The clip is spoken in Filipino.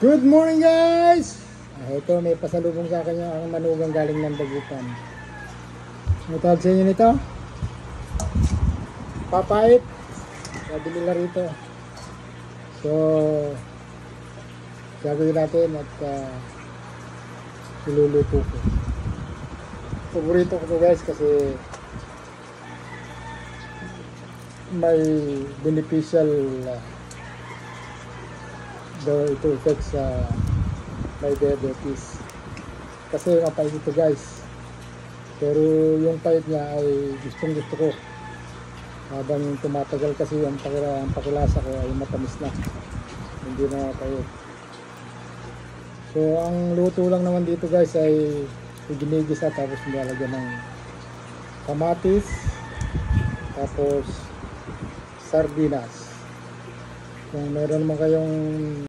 Good morning guys! Ito may pasalubong sa akin yung manugang galing ng Dagupan. Ano tawag sa inyo nito? Papait. Sabi nila rito. So gagawin natin at iluluto ko. Paborito ko to guys kasi may beneficial daw ito effect sa may diabetes kasi mapait ito guys, pero yung pait niya ay gustong gusto ko. Habang tumatagal kasi ang pakilasa ko ay matamis na, hindi na mapait. So ang luto lang naman dito guys ay ginigisa tapos nilalagyan ng kamatis tapos sardinas. Kung meron naman kayong